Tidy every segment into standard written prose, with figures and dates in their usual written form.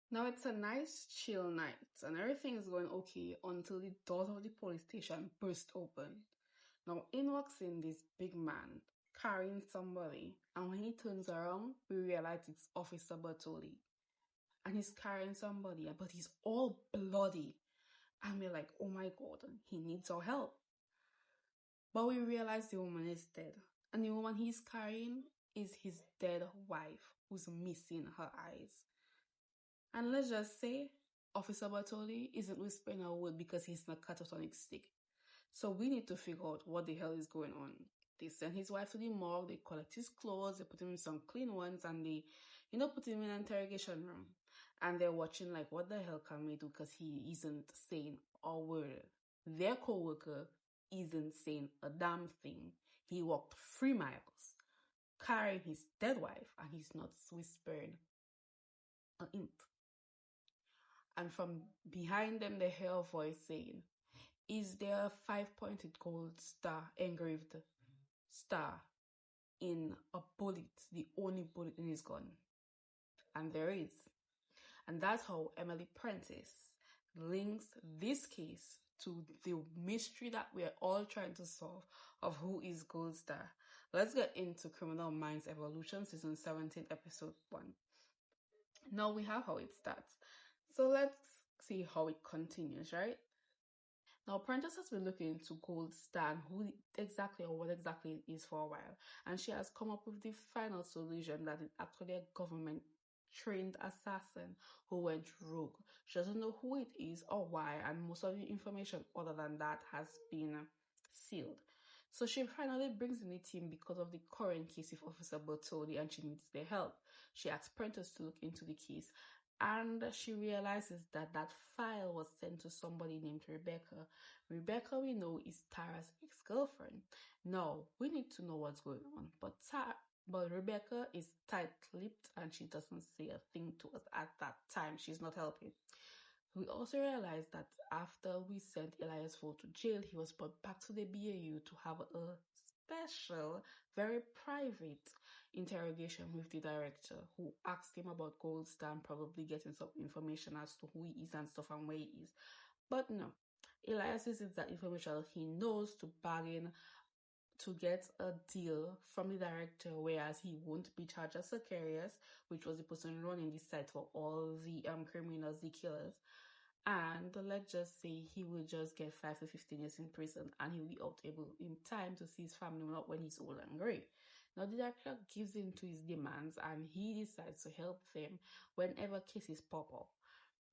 Now it's a nice chill night and everything is going okay until the doors of the police station burst open. Now in walks in this big man carrying somebody, and when he turns around, we realize it's Officer Bertoli. And he's carrying somebody, but he's all bloody. And we're like, oh my god, he needs our help. But we realize the woman is dead. And the woman he's carrying is his dead wife, who's missing her eyes. And let's just say, Officer Bartoli isn't whispering a word because he's not catatonic stick. So we need to figure out what the hell is going on. They send his wife to the morgue, they collect his clothes, they put him in some clean ones, and they, put him in an interrogation room. And they're watching like, what the hell can we do? Because he isn't saying a word. Their co-worker isn't saying a damn thing. He walked 3 miles, carrying his dead wife, and he's not whispering an imp. And from behind them, they hear a voice saying, is there a 5-pointed gold star, engraved star, in a bullet, the only bullet in his gun? And there is. And that's how Emily Prentice links this case to the mystery that we're all trying to solve of who is Gold Star. Let's get into Criminal Minds Evolution, Season 17, Episode 1. Now we have how it starts. So let's see how it continues, right? Now, Prentice has been looking into Gold Star and who exactly or what exactly it is for a while. And she has come up with the final solution that it's actually a government-trained assassin who went rogue. She doesn't know who it is or why, and most of the information other than that has been sealed. So she finally brings in the team because of the current case with Officer Bertoldi, and she needs their help. She asks Prentice to look into the case, and she realizes that that file was sent to somebody named Rebecca. Rebecca, we know, is Tara's ex-girlfriend. Now, we need to know what's going on, but Rebecca is tight-lipped and she doesn't say a thing to us at that time. She's not helping. We also realized that after we sent Elias Ford to jail, he was brought back to the BAU to have a special, very private interrogation with the director, who asked him about Gold Star and probably getting some information as to who he is and stuff and where he is. But no, Elias uses that information he knows to bargain to get a deal from the director, whereas he won't be charged as Sicarius, which was the person running the site for all the criminals, the killers. And let's just say he will just get 5 to 15 years in prison, and he'll be out able in time to see his family not when he's old and grey. Now the director gives in to his demands and he decides to help them whenever cases pop up.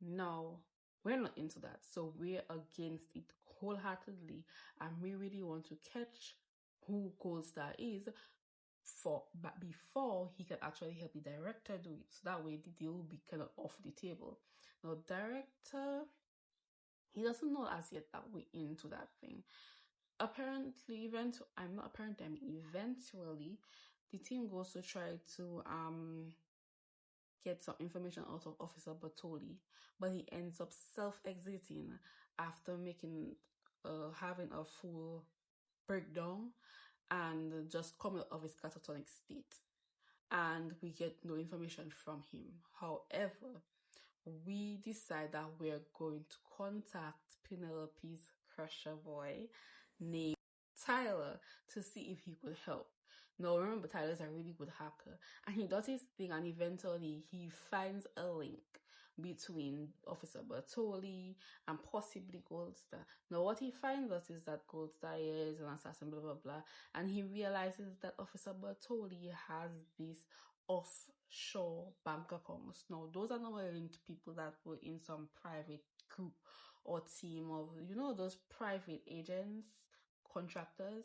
Now, we're not into that, so we're against it wholeheartedly, and we really want to catch who Gold Star is but before he can actually help the director do it. So that way the deal will be kind of off the table. Now, director, he doesn't know as yet that we're into that thing. Eventually, the team goes to try to get some information out of Officer Bartoli, but he ends up self-exiting after having a full breakdown and just coming out of his catatonic state. And we get no information from him. However, we decide that we're going to contact Penelope's crusher boy named Tyler to see if he could help. Now, remember, Tyler's a really good hacker, and he does his thing, and eventually he finds a link between Officer Bertoli and possibly Gold Star. Now, what he finds out is that Gold Star is an assassin, blah, blah, blah, and he realizes that Officer Bertoli has this offshore bank accounts. Now, those are normally linked to people that were in some private group or team of, those private agents, contractors.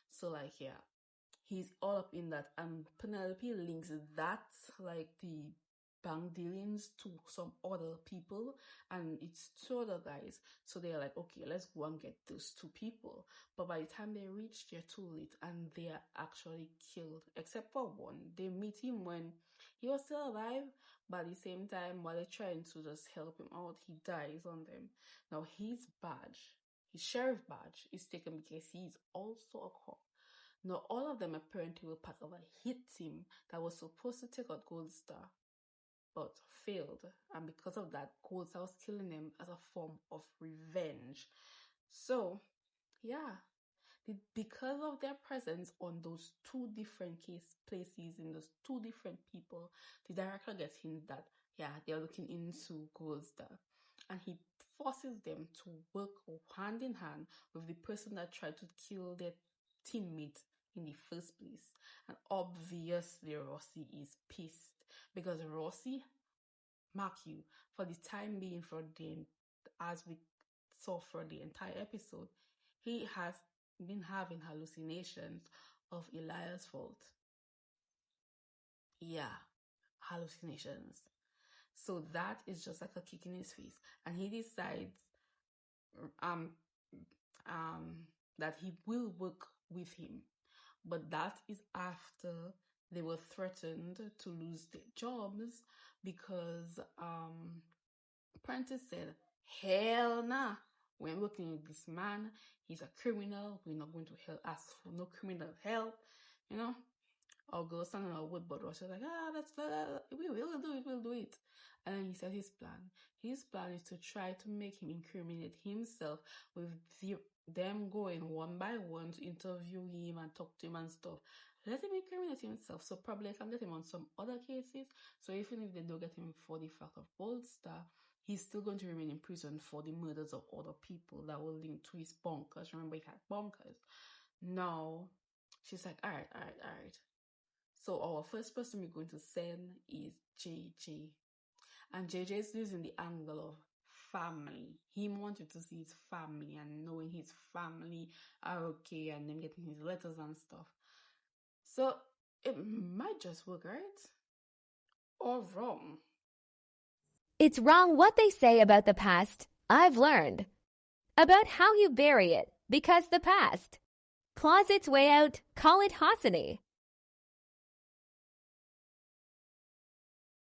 So, yeah, he's all up in that. And Penelope links that, the bank dealings, to some other people, and it's 2 other guys. So they're like, okay, let's go and get those 2 people. But by the time they reach, they're too late, and they are actually killed, except for one. They meet him when he was still alive, but at the same time, while they're trying to just help him out, he dies on them. Now, his sheriff badge, is taken because he's also a cop. Now, all of them apparently were part of a hit team that was supposed to take out Gold Star. but failed. And because of that, Coulter was killing them as a form of revenge. So, yeah, because of their presence on those two different places in those two different people, the director gets hint that, yeah, they're looking into Coulter. And he forces them to work hand in hand with the person that tried to kill their teammate in the first place. And obviously, Rossi is pissed because Rossi, mark you, for the time being, as we saw for the entire episode, he has been having hallucinations of Elias' fault. Yeah, hallucinations. So that is just like a kick in his face. And he decides um that he will work with him. But that is after they were threatened to lose their jobs because Prentice said, hell nah, we're working with this man. He's a criminal. We're not going to ask for no criminal help. You know, I'll go stand on our wood, but Russia's like, we will do it, we'll do it. And then he said his plan. His plan is to try to make him incriminate himself with them going one by one to interview him and talk to him and stuff. Let him incriminate himself. So probably I can get him on some other cases. So even if they don't get him for the fact of Bold Star, he's still going to remain in prison for the murders of other people that were linked to his bunkers. Remember, he had bunkers. Now, she's like, all right. So our first person we're going to send is JJ. And JJ is using the angle of family. He wanted to see his family and knowing his family are okay and them getting his letters and stuff. So it might just work, right? Or wrong. It's wrong what they say about the past, I've learned. About how you bury it, because the past claws its way out, call it Hasani.